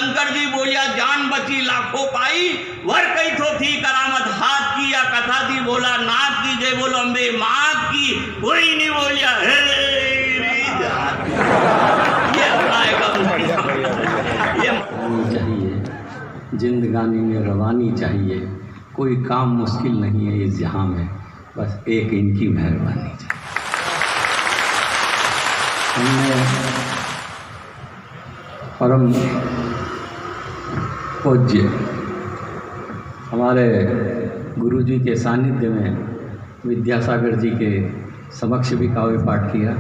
शंकर जी बोलिया जान बची लाखों पाई, वर कई तो थी करामत हाथ की, या कथा थी बोला नाथ की, जय बोलो अम्बे मात की, कोई नहीं बोलिया हे ये चाहिए जिंदगानी में रवानी चाहिए, कोई काम मुश्किल नहीं है इस जहां में, बस एक इनकी मेहरबानी चाहिए। हमने परम पूज्य हमारे गुरुजी के सानिध्य में विद्यासागर जी के समक्ष भी काव्य पाठ किया,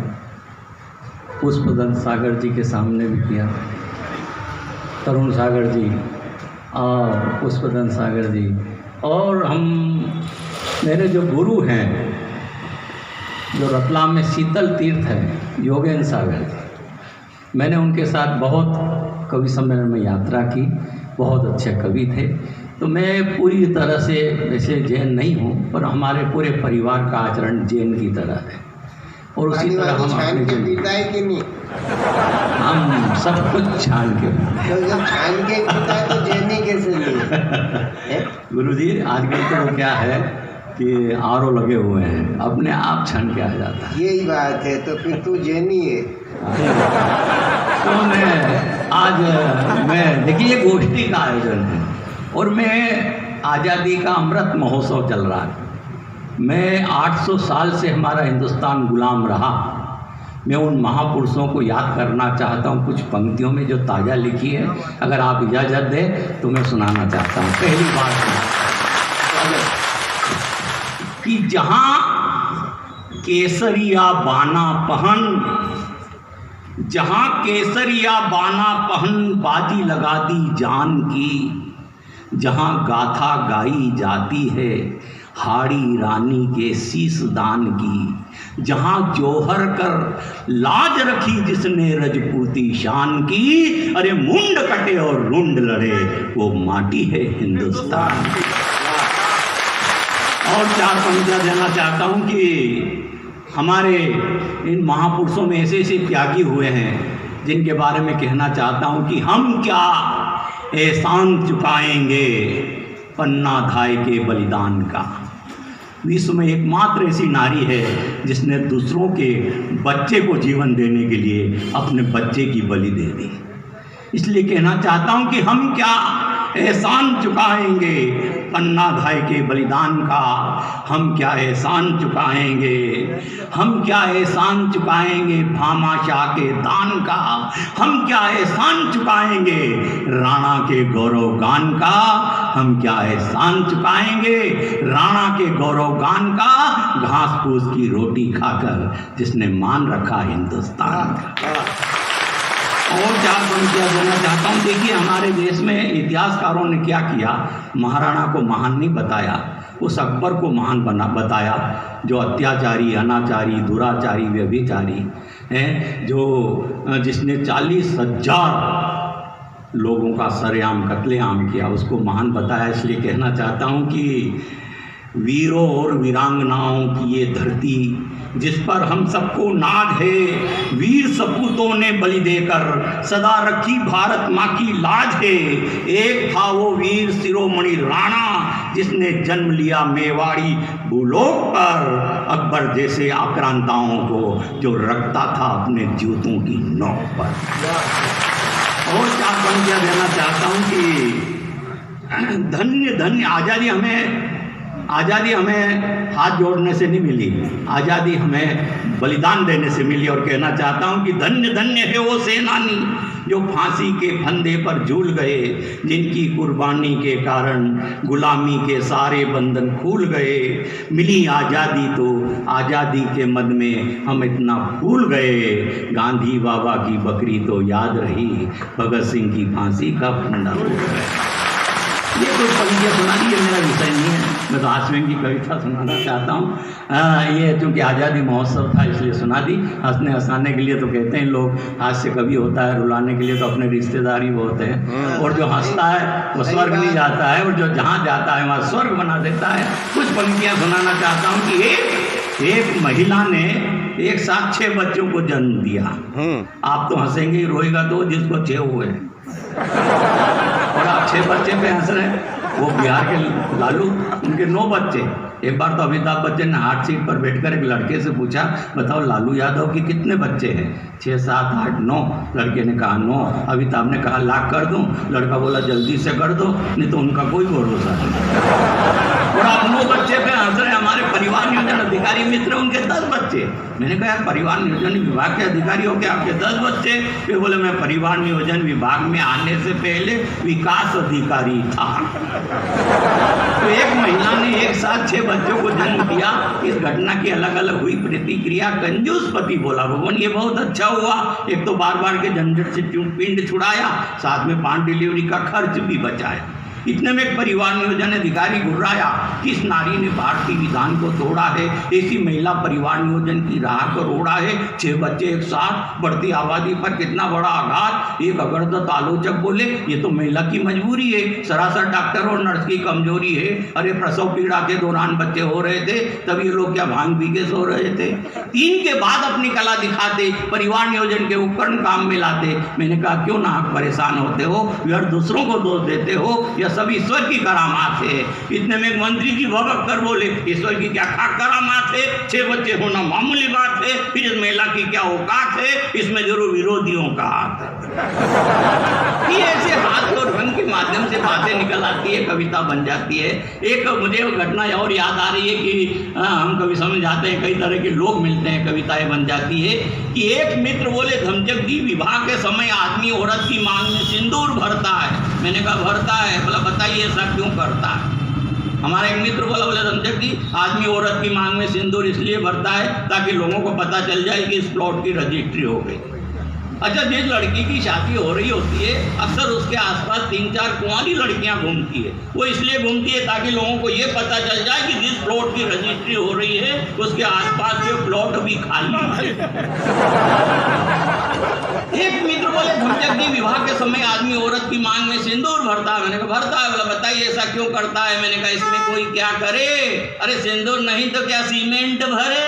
पुष्पदंत सागर जी के सामने भी किया, तरुण सागर जी और पुष्पदंत सागर जी, और हम मेरे जो गुरु हैं जो रतलाम में शीतल तीर्थ है योगेंद्र सागर जी, मैंने उनके साथ बहुत कवि सम्मेलन में यात्रा की, बहुत अच्छे कवि थे। तो मैं पूरी तरह से वैसे जैन नहीं हूँ, पर हमारे पूरे परिवार का आचरण जैन की तरह है, और उसी तरह हम अपने हम सब कुछ छान के छान के पीता है तो जैनी कैसे नहीं? गुरुजी आजकल तो क्या है कि आरओ लगे हुए हैं, अपने आप छान के आ जाता है। यही बात है, तो फिर तू जैनी है। तो मैं देखिए गोष्ठी का आयोजन है, और मैं आज़ादी का अमृत महोत्सव चल रहा है। मैं 800 साल से हमारा हिंदुस्तान गुलाम रहा। मैं उन महापुरुषों को याद करना चाहता हूँ कुछ पंक्तियों में जो ताज़ा लिखी है, अगर आप इजाज़त दें तो मैं सुनाना चाहता हूँ। पहली बात कि जहाँ केसरिया बाना पहन, जहाँ केसरिया बाना पहन बाजी लगा दी जान की, जहाँ गाथा गाई जाती है हाड़ी रानी के शीश दान की, जहाँ जोहर कर लाज रखी जिसने रजपूती शान की, अरे मुंड कटे और रुंड लड़े वो माटी है हिंदुस्तान की। और चार पंक्तियां देना चाहता हूँ कि हमारे इन महापुरुषों में ऐसे ऐसे त्यागी हुए हैं जिनके बारे में कहना चाहता हूँ कि हम क्या एहसान चुकाएंगे पन्ना धाय के बलिदान का। विश्व में एकमात्र ऐसी नारी है जिसने दूसरों के बच्चे को जीवन देने के लिए अपने बच्चे की बलि दे दी। इसलिए कहना चाहता हूँ कि हम क्या एहसान चुकाएंगे पन्ना धाय के बलिदान का, हम क्या एहसान चुकाएंगे, हम क्या एहसान चुकाएंगे भामा शाह के दान का, हम क्या एहसान चुकाएंगे राणा के गौरव गान का, हम क्या एहसान चुकाएंगे राणा के गौरव गान का, घास फूस की रोटी खाकर जिसने मान रखा हिंदुस्तान का। और चार पंक्तियां देना चाहता हूँ। देखिए हमारे देश में इतिहासकारों ने क्या किया, महाराणा को महान नहीं बताया, उस अकबर को महान बताया जो अत्याचारी, अनाचारी, दुराचारी, व्यभिचारी हैं, जो जिसने 40,000 लोगों का सरेआम कत्लेआम किया, उसको महान बताया। इसलिए कहना चाहता हूँ कि वीरों और वीरांगनाओं की ये धरती जिस पर हम सबको नाज है, वीर सपूतों ने बलि देकर सदा रखी भारत माँ की लाज है। एक था वो वीर शिरोमणि राणा जिसने जन्म लिया मेवाड़ी भूलोक पर, अकबर जैसे आक्रांताओं को जो रखता था अपने जूतों की नोक पर। और चार पंक्तियां देना चाहता हूँ कि धन्य धन्य आज़ादी हमें हाथ जोड़ने से नहीं मिली, आज़ादी हमें बलिदान देने से मिली। और कहना चाहता हूँ कि धन्य धन्य है वो सेनानी जो फांसी के फंदे पर झूल गए, जिनकी कुर्बानी के कारण गुलामी के सारे बंधन खुल गए। मिली आज़ादी तो आज़ादी के मद में हम इतना भूल गए, गांधी बाबा की बकरी तो याद रही, भगत सिंह की फांसी का फंदा भूल गए। ये कोई पंक्तियाँ सुना दी, ये मेरा विषय नहीं है, मैं तो हास्यव्यंग की कविता सुनाना चाहता हूँ। ये चूँकि आज़ादी महोत्सव था इसलिए सुना दी। हंसने हंसाने के लिए तो कहते हैं लोग हास्य कवि होता है, रुलाने के लिए तो अपने रिश्तेदार ही होते हैं। और जो हंसता है वो स्वर्ग नहीं जाता है, और जो जहाँ जाता है वहाँ स्वर्ग बना देता है। कुछ पंक्तियाँ सुनाना चाहता हूँ कि एक महिला ने एक साथ 6 बच्चों को जन्म दिया। आप तो हंसेंगे, रोएगा तो जिसको 6 हुए। और आप 6 बच्चे पे हंस रहे हैं। वो बिहार के लालू, उनके 9 बच्चे। एक बार तो अमिताभ बच्चन ने हार्ट सीट पर बैठकर एक लड़के से पूछा, बताओ लालू यादव के कितने बच्चे हैं? 6, 7, 8, 9। लड़के ने कहा 9। अमिताभ ने कहा लाख कर दूं? लड़का बोला जल्दी से कर दो, नहीं तो उनका कोई भरोसा नहीं। और आप 9 बच्चे पे हंस रहे हैं। हमारे परिवार नियोजन अधिकारी मित्र, उनके 10 बच्चे। मैंने कहा यार, परिवार नियोजन विभाग के अधिकारी हो के आपके 10 बच्चे? फिर बोले मैं परिवार नियोजन विभाग में आने से पहले विकास अधिकारी था। तो एक महिला ने एक साथ 6 बच्चों को जन्म दिया। इस घटना की अलग अलग हुई प्रतिक्रिया। कंजूस पति बोला, भगवान ये बहुत अच्छा हुआ, एक तो बार बार के झंझट से पिंड छुड़ाया, साथ में 5 डिलीवरी का खर्च भी बचाया। इतने में एक परिवार नियोजन अधिकारी घुर्राया, किस नारी ने भारतीय विधान को तोड़ा है? ऐसी महिला परिवार नियोजन की राह को रोड़ा है। 6 बच्चे एक साथ, बढ़ती आबादी पर कितना बड़ा आघात। एक अग्रदत्त आलोचक बोले ये तो महिला की मजबूरी है, सरासर डॉक्टर और नर्स की कमजोरी है। अरे प्रसव पीड़ा के दौरान बच्चे हो रहे थे, तब ये लोग क्या भांग पी के सो रहे थे? 3 के बाद अपनी कला दिखाते, परिवार नियोजन के उपकरण काम में लाते। मैंने कहा क्यों नाहक परेशान होते हो, व्यर्थ दूसरों को दोष देते हो? यह सब ईश्वर की करामात है। इतने में एक मंत्री जी भड़क कर बोले, ईश्वर की क्या करामात है? 6 बच्चे होना मामूली बात है, फिर इस महिला की क्या औकात है? इसमें जरूर विरोधियों का हाथ है। ये ऐसे हाथ और रंग के माध्यम से बातें निकल आती है, कविता बन जाती है। एक मुझे घटना और याद आ रही है कि हम कभी समझ जाते हैं, कई तरह के लोग मिलते हैं, कविताएं बन जाती है। कि एक मित्र बोले, धमजक जी विवाह के समय आदमी औरत की मांग में सिंदूर भरता है। मैंने कहा भरता है? बोला बताइए ऐसा क्यों करता है? हमारा एक मित्र बोला, बोले धमजक जी आदमी औरत की मांग में सिंदूर इसलिए भरता है ताकि लोगों को पता चल जाए कि इस प्लॉट की रजिस्ट्री हो गई। अच्छा, जिस लड़की की शादी हो रही होती है, अक्सर उसके आसपास 3-4 कुंवारी लड़कियां घूमती है। वो इसलिए घूमती है ताकि लोगों को ये पता चल जाए कि जिस प्लॉट की रजिस्ट्री हो रही है उसके आसपास के प्लॉट भी खाली है। एक मित्र बोले, धमजक जी विवाह के समय आदमी औरत की मांग में सिंदूर भरता है। मैंने कहा भरता है? बोला बताइए ऐसा क्यों करता है? मैंने कहा इसमें कोई क्या करे? अरे सिंदूर नहीं तो क्या सीमेंट भरे?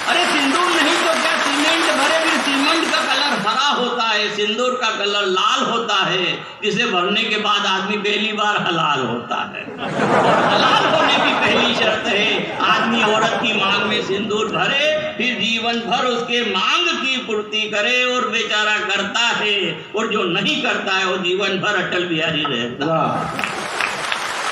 अरे सिंदूर नहीं तो क्या सीमेंट भरे? फिर सीमेंट का कलर हरा होता है, सिंदूर का कलर लाल होता है, जिसे भरने के बाद आदमी पहली बार हलाल होता है। और हलाल होने की पहली शर्त है आदमी औरत की मांग में सिंदूर भरे, फिर जीवन भर उसके मांग की पूर्ति करे। और बेचारा करता है, और जो नहीं करता है वो जीवन भर अटल बिहारी रहता है।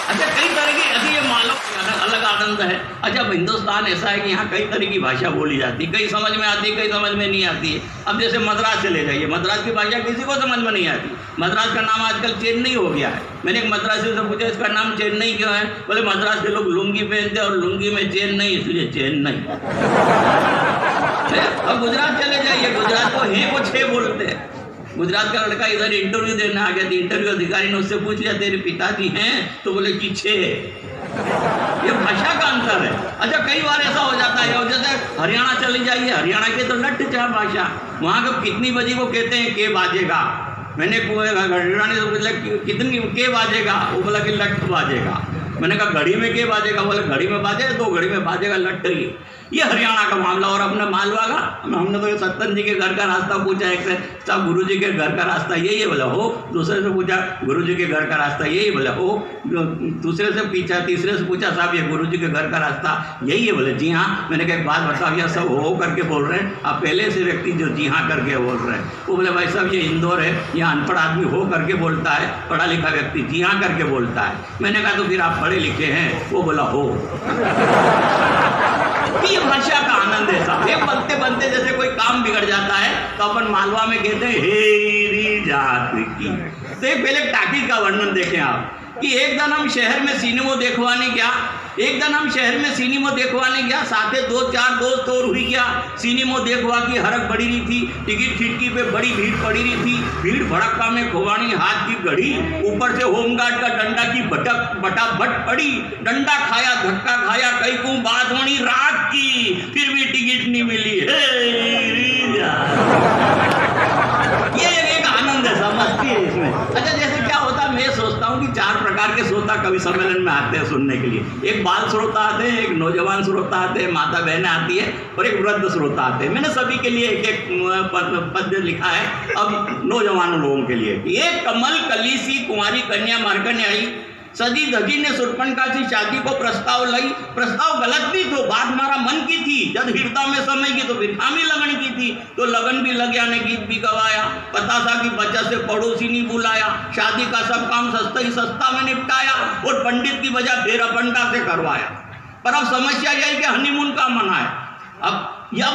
अच्छा, कई तरह की अभी ये मालूम अलग आनंद है। अच्छा, हिंदुस्तान ऐसा है कि यहाँ कई तरह की भाषा बोली जाती है, कई समझ में आती है, कई समझ में नहीं आती है। अब जैसे मद्रास चले जाइए, मद्रास की भाषा किसी को समझ में नहीं आती। मद्रास का नाम आजकल चेन्नई हो गया है। मैंने एक मद्रासी से पूछा इसका नाम चेन्नई क्यों है? बोले मद्रास के लोग लुंगी पहनते और लुंगी में चेन नहीं, इसलिए चेन्नई। अब गुजरात चले जाइए, गुजरात को हे कुछ हे बोलते हैं। गुजरात का लड़का इधर इंटरव्यू देने आ गया, इंटरव्यू अधिकारी ने उससे पूछ लिया तेरे पिताजी हैं? तो बोले कि 6। ये भाषा का अंतर है। अच्छा, कई बार ऐसा हो जाता है, और जैसे हरियाणा चले जाइए, हरियाणा की तो लट्ठ चाह भाषा। वहाँ का कितनी बजे को कहते हैं के बाजेगा। मैंने हरियाणा से पूछा कितनी के बाजेगा? वो बोला कि लट्ठ बाजेगा। मैंने कहा घड़ी में के बाजेगा? बोले घड़ी में बाजेगा, 2 घड़ी में बाजेगा लट्ठ ही। ये हरियाणा का मामला। और अपने मालवा का, हमने तो सत्तन जी के घर का रास्ता पूछा, एक से साहब गुरु जी के घर का रास्ता यही है? बोला हो। दूसरे से पूछा गुरु जी के घर का रास्ता यही? बोला हो। दूसरे से पूछा, तीसरे से पूछा साहब ये गुरु जी के घर का रास्ता यही है? बोले जी हाँ। मैंने कहा एक बात बताओ, यह सब हो करके बोल रहे हैं, आप पहले से व्यक्ति जो जी हाँ करके बोल रहे हैं? वो बोले भाई साहब ये इंदौर है, यहाँ अनपढ़ आदमी हो करके बोलता है, पढ़ा लिखा व्यक्ति जी हाँ करके बोलता है। मैंने कहा तो फिर आप पढ़े लिखे हैं? वो बोला हो। ये भाषा का आनंद है साहब। ये बनते बनते जैसे कोई काम बिगड़ जाता है तो अपन मालवा में कहते हैं हेरी जात की। तो एक पहले टाकी का वर्णन देखें आप कि एक दिन हम शहर में सिनेमा देखवाने गया, साथे 2-4 दोस्त और हुई गया। सिनेमा देखवा की हरक बड़ी रही थी, टिकट खिड़की पे बड़ी भीड़ पड़ी रही थी। भीड़ भड़का में खोवानी हाथ की घड़ी, ऊपर से होमगार्ड का डंडा की बटाबट पड़ी। डंडा खाया, धक्का खाया, कई को बात होनी रात की, फिर भी टिकट नहीं मिली। ये एक आनंद है, समझती है इसमें। अच्छा, जैसे क्या होता, मैं सोचता हूँ कि 4 प्रकार के श्रोता कवि सम्मेलन में आते हैं सुनने के लिए। एक बाल श्रोता आते हैं, एक नौजवान श्रोता आते हैं, माता बहनें आती है और एक वृद्ध श्रोता आते हैं। मैंने सभी के लिए एक एक पद्य लिखा है अब नौजवानों लोगों के लिए। एक कमल कली सी कुंवारी कन्या मार्कण्य आई, सजी धजी ने शूर्पणखा सी शादी को प्रस्ताव लाई। प्रस्ताव गलत भी तो बात हमारा मन की थी, जब हृदय में समय की तो फिर खामी लगन की थी, तो लगन भी लग गया ने गीत भी गवाया। पता था कि बच्चा से पड़ोसी नहीं बुलाया, शादी का सब काम सस्ता ही सस्ता में निपटाया और पंडित की वजह फेरा पंडा से करवाया। पर अब समस्या यही कि हनीमून का मनाए। अब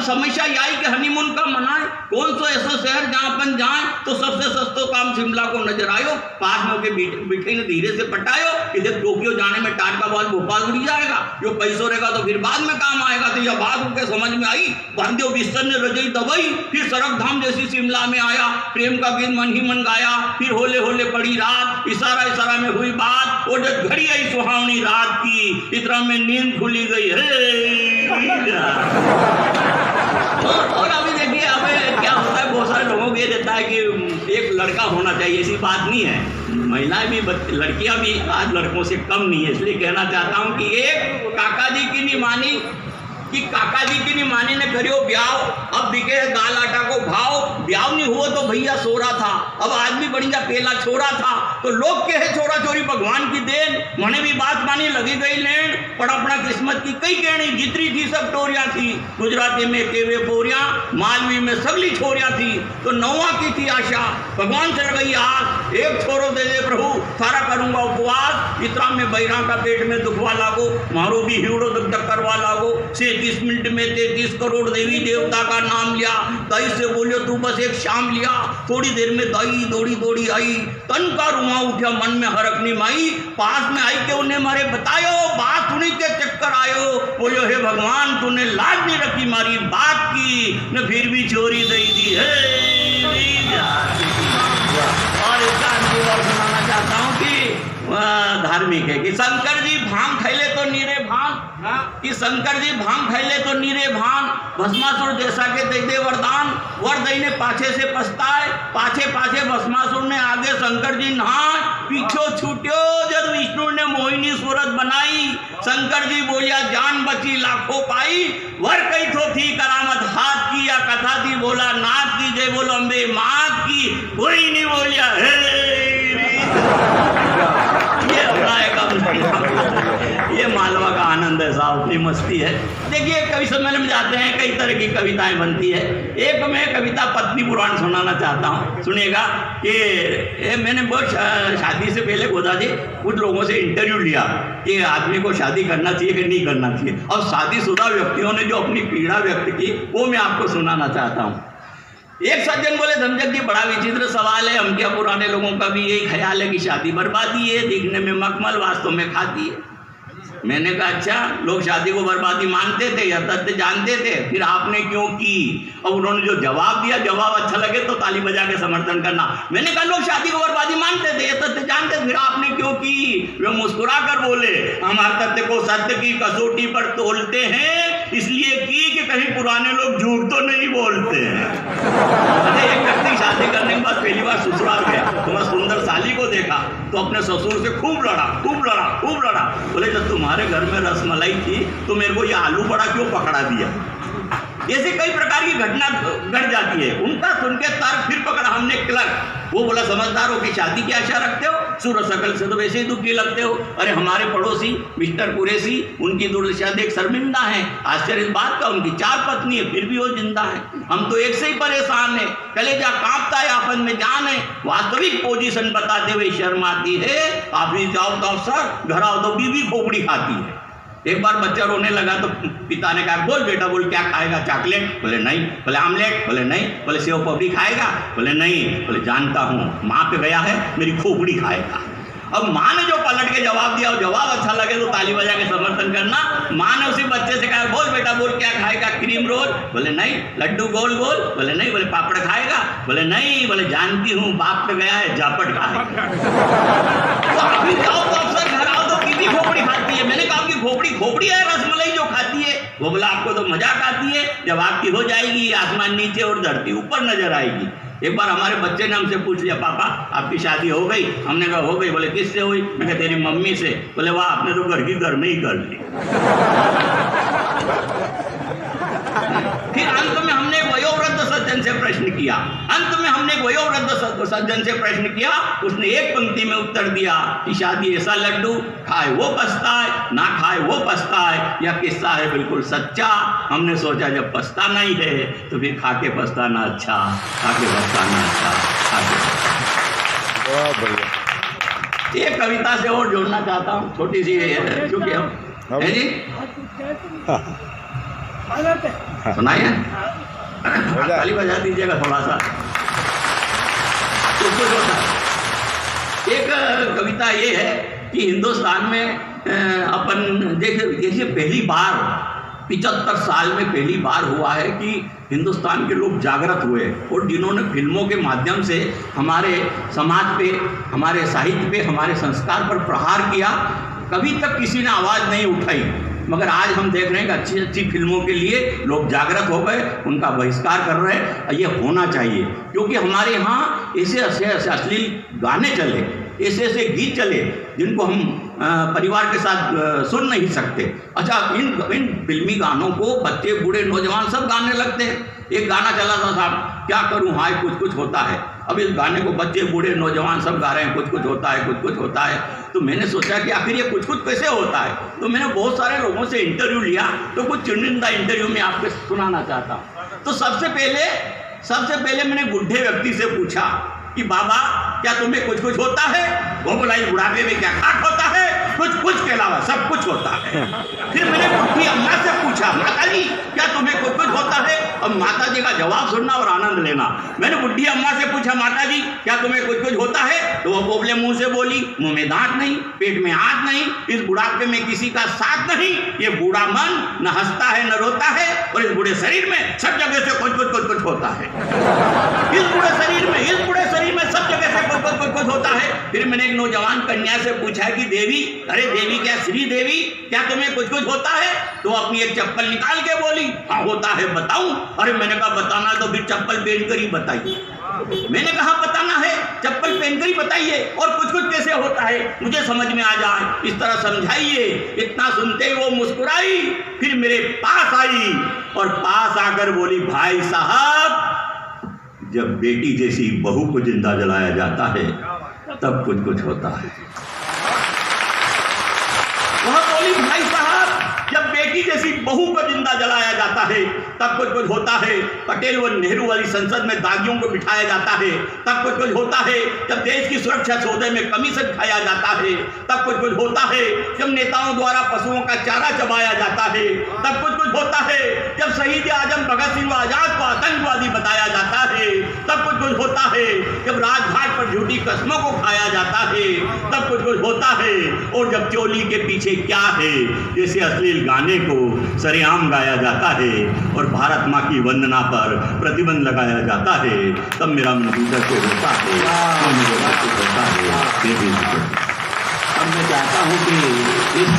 समस्या यह आई कि हनीमून का मनाए कौन सो ऐसा शहर जहां अपन जाए तो सबसे सस्तो काम शिमला को नजर आयो। पास में के बिठे ने धीरे से पटायो कि देख टोक्यो जाने में टाट का बॉल भोपाल उड़ जाएगा, जो पैसों रहेगा तो फिर बाद में काम आएगा। तो यह बात उनके समझ में आई। बांधो बिस्तर ने रजई दवाई, फिर सड़क धाम जैसी शिमला में आया। प्रेम का गीत मन ही मन गाया, फिर होले होले पड़ी रात, इशारा इशारा में हुई बात, और जब घड़ी आई सुहावनी रात की, इतना में नींद खुली गई है। और अभी देखिए अब क्या होता है, बहुत सारे लोगों को ये देता है कि एक लड़का होना चाहिए, ऐसी बात नहीं है। महिलाएं भी लड़कियां भी आज लड़कों से कम नहीं है। इसलिए कहना चाहता हूं कि एक काका जी की निमानी ने करियो ब्याह, अब बिके दाल आटा को भाव। ब्याह नहीं हुआ तो भैया सोरा था, अब आदमी बढ़िया पेला छोरा था। तो लोग कहे छोरा चोरी भगवान की देन, मने भी बात मानी लगी गई लेन। पर अपना किस्मत की कई कहनी, जितनी थी सब टोरियां थी। गुजराती में केवे पोरियां, मालवी में सगली छोरियां थी। तो नौवा की थी आशा, भगवान से गई आस, एक छोरो दे दे प्रभु थारा करूंगा उपवास। इतना में बैरा का पेट में दुखवा लागो, मारो भी हीरो दग करवा लागो। 37 मिनट में 33 करोड़ देवी देवता का नाम लिया। दाई से बोलियो तू बस एक शाम लिया। थोड़ी देर में दाई दौड़ी दौड़ी आई, तन का रुआ उठा मन में हरकनी माई। पास में आई के उन्हें मारे बतायो, बात सुनी के चक्कर आयो। बोलियो हे भगवान तूने लाज नहीं रखी मारी बात की, न फिर भी चोरी दई दी है। और इसका अनुभव सुनाना चाहता हूँ कि धार्मिक है कि शंकर जी भांग खैले तो नीरे भान, कि शंकर जी भांग खैले तो नीरे भान। भस्मासुर जैसा के दे दे वरदान, वर दई ने पाछे से पछताए। पाछे पाछे भस्मासुर ने आगे शंकर जी नहाए। पीछो छूट्यो जब विष्णु ने मोहिनी सूरत बनाई। शंकर जी बोलिया जान बची लाखों पाई, वर कई तो थी करामत हाथ की, या कथा थी बोला नाथ की, जय बोलो अम्बे मात की, कोई नहीं बोलिया ये मालवा का आनंद है साहब, अपनी मस्ती है। देखिए कवि सम्मेलन में जाते हैं, कई तरह की कविताएं बनती है। एक मैं कविता पत्नी पुराण सुनाना चाहता हूँ, सुनिएगा। कि मैंने बहुत शादी से पहले गोदा जी कुछ लोगों से इंटरव्यू लिया कि आदमी को शादी करना चाहिए कि नहीं करना चाहिए। और शादीशुदा व्यक्तियों ने जो अपनी पीड़ा व्यक्त की वो मैं आपको सुनाना चाहता हूँ। एक सज्जन बोले धमजक जी बड़ा विचित्र सवाल है, हम क्या पुराने लोगों का भी यही ख्याल है कि शादी बर्बादी है, दिखने में मखमल वास्तव में खाती है। मैंने कहा अच्छा, लोग शादी को बर्बादी मानते थे या तथ्य जानते थे, फिर आपने क्यों की? और उन्होंने जो जवाब दिया, जवाब अच्छा लगे तो ताली बजा के समर्थन करना। मैंने कहा लोग शादी को बर्बादी मानते थे या तथ्य जानते थे, फिर आपने क्यों की? वे मुस्कुरा कर बोले हमारे तथ्य को सत्य की कसौटी पर तोलते हैं, इसलिए की कि कहीं पुराने लोग झूठ तो नहीं बोलते हैं। एक व्यक्ति शादी करने के बाद पहली बार ससुराल गया तो मैं सुंदर साली को देखा तो अपने ससुर से खूब लड़ा। बोले जब तुम्हारे घर में रसमलाई थी तो मेरे को ये आलू बड़ा क्यों पकड़ा दिया? ऐसे कई प्रकार की घटना घट जाती है। उनका सुन के तर्क फिर पकड़ा हमने क्लर्क। वो बोला समझदार हो कि शादी की आशा रखते हो, सूरज शकल से तो वैसे ही दुखी लगते हो। अरे हमारे पड़ोसी मिस्टर कुरैशी, उनकी दुर्दशा देख शर्मिंदा है। आश्चर्य इस बात का उनकी 4 पत्नी है फिर भी वो जिंदा है। हम तो एक से ही परेशान है, कलेजा कांपता है, आपन में जान है। वास्तविक पोजीशन बताते हुए शर्म आती है। आप ही जाओ तो अफसर, घर आओ तो बीवी खोपड़ी खाती है। एक बार बच्चा रोने लगा तो पिता ने कहा बोल बेटा बोल क्या खाएगा? चॉकलेट? बोले नहीं। बोले आमलेट? बोले नहीं। बोले सेव पपड़ी खाएगा? बोले नहीं। बोले जानता हूँ माँ पे गया है, मेरी खोपड़ी खाएगा। अब माँ ने जो पलट के जवाब दिया, और जवाब अच्छा लगे तो ताली बजा के समर्थन करना। माँ ने उसी बच्चे से कहा बोल बेटा बोल क्या खाएगा? Cream roll? बोले नहीं। लड्डू गोल गोल? बोले नहीं। बोले पापड़ खाएगा? बोले नहीं। बोले जानती हूँ बाप पे गया है, झापट खाएगा। तो अभी जाओ तो अफसर, घर आओ तो बीवी खोपड़ी खाती है। मैंने कहा आपकी खोपड़ी है रसमलाई जो खाती है? वो बोला आपको तो मजाक आती है, जब आपकी हो जाएगी आसमान नीचे और धरती ऊपर नजर आएगी। एक बार हमारे बच्चे ने हमसे पूछ लिया, पापा आपकी शादी हो गई? हमने कहा हो गई। बोले किससे हुई? मैं कहा तेरी मम्मी से। बोले वाह, आपने तो घर की घर में ही कर ली। फिर अंत में हमने एक वयोवृद्ध सज्जन से प्रश्न किया, उसने एक पंक्ति में उत्तर दिया कि शादी ऐसा लड्डू, खाए वो पछताए, ना खाए वो पछताए। यह किस्सा है बिल्कुल सच्चा। हमने सोचा जब पछताना ही है तो फिर खा के पछताना अच्छा, खा के पछताना अच्छा, खा के। बहुत बढ़िया। एक कविता से और जोड़ना चाहता हूँ, छोटी सी है, क्योंकि हम है जी सुनाइए, ताली बजा दीजिएगा थोड़ा सा। तो कुछ होता है। एक कविता ये है कि हिंदुस्तान में अपन देखिए पहली बार 75 साल में पहली बार हुआ है कि हिंदुस्तान के लोग जागृत हुए और जिन्होंने फिल्मों के माध्यम से हमारे समाज पे, हमारे साहित्य पे, हमारे संस्कार पर प्रहार किया। कभी तक किसी ने आवाज़ नहीं उठाई, मगर आज हम देख रहे हैं कि अच्छी अच्छी फिल्मों के लिए लोग जागृत हो गए, उनका बहिष्कार कर रहे हैं। ये होना चाहिए, क्योंकि हमारे यहाँ ऐसे अश्लील गाने चले, ऐसे गीत चले जिनको हम परिवार के साथ सुन नहीं सकते। अच्छा, इन फिल्मी गानों को बच्चे, बूढ़े, नौजवान सब गाने लगते हैं। एक गाना चला था साहब, क्या करूँ हाय कुछ कुछ होता है। अब इस गाने को बच्चे, बूढ़े, नौजवान सब गा रहे हैं, कुछ कुछ होता है, कुछ कुछ होता है। तो मैंने सोचा कि आखिर ये कुछ कुछ कैसे होता है। तो मैंने बहुत सारे लोगों से इंटरव्यू लिया, तो कुछ चुनिंदा इंटरव्यू में आपको सुनाना चाहता हूँ। तो सबसे पहले मैंने बूढ़े व्यक्ति से पूछा कि बाबा क्या तुम्हें कुछ कुछ होता है? वो बोला इस बुढ़ापे में क्या खाक होता है? कुछ कुछ के अलावा सब कुछ होता है। फिर मैंने बुढ़ी अम्मा से पूछा, माता जी क्या तुम्हें कुछ कुछ होता है? अब माता जी का जवाब सुनना और आनंद लेना। मैंने बुढ़ी अम्मा से पूछा, माता जी क्या तुम्हें कुछ कुछ होता है? तो वो बोले मुंह से बोली, मुंह में दांत नहीं, पेट में आंत नहीं, इस बुढ़ापे में किसी का साथ नहीं। ये बूढ़ा मन न हंसता है न रोता है, और इस बूढ़े शरीर में सब जगह से कुछ कुछ कुछ कुछ होता है। इस बूढ़े शरीर में सब जगह से कुछ कुछ कुछ होता है। फिर मैंने एक नौजवान कन्या से पूछा कि देवी, अरे देवी क्या श्री देवी, क्या तुम्हें कुछ कुछ होता है? तो अपनी एक चप्पल निकाल के बोली, हाँ होता है, बताऊं? अरे मैंने कहा बताना तो फिर चप्पल पहनकर ही बताइए। मैंने कहा बताना है, चप्पल पहनकर ही बताइए, और कुछ कुछ कैसे होता है मुझे समझ में आ जाए, इस तरह समझाइए। इतना सुनते ही वो मुस्कुराई, फिर मेरे पास आई और पास आकर बोली, भाई साहब जब बेटी जैसी बहू को जिंदा जलाया जाता है तब कुछ कुछ होता है। वह बोली, भाई साहब जब बेटी जैसी बहू को जिंदा जलाया जाता है तब कुछ कुछ होता है। पटेल व नेहरू वाली संसद में दागियों को बिठाया जाता है तब कुछ कुछ होता है। जब देश की सुरक्षा सौदे में कमीशन खाया जाता है तब कुछ कुछ होता है। जब नेताओं द्वारा पशुओं का चारा चबाया जाता है तब कुछ कुछ होता है। जब शहीद आजम भगत सिंह व आजाद को आतंकवादी बताया जाता है तब कुछ कुछ होता है। जब राजघाट पर झूठी कस्मों को खाया जाता है तब कुछ कुछ होता है। और जब चोली के पीछे क्या है जैसे अश्लील गाने को सरेआम गाया जाता है और भारत माँ की वंदना पर प्रतिबंध लगाया जाता है, तब मेरा मन भीतर से होता है, तो मेरे बात होता है। अब मैं चाहता हूँ कि इस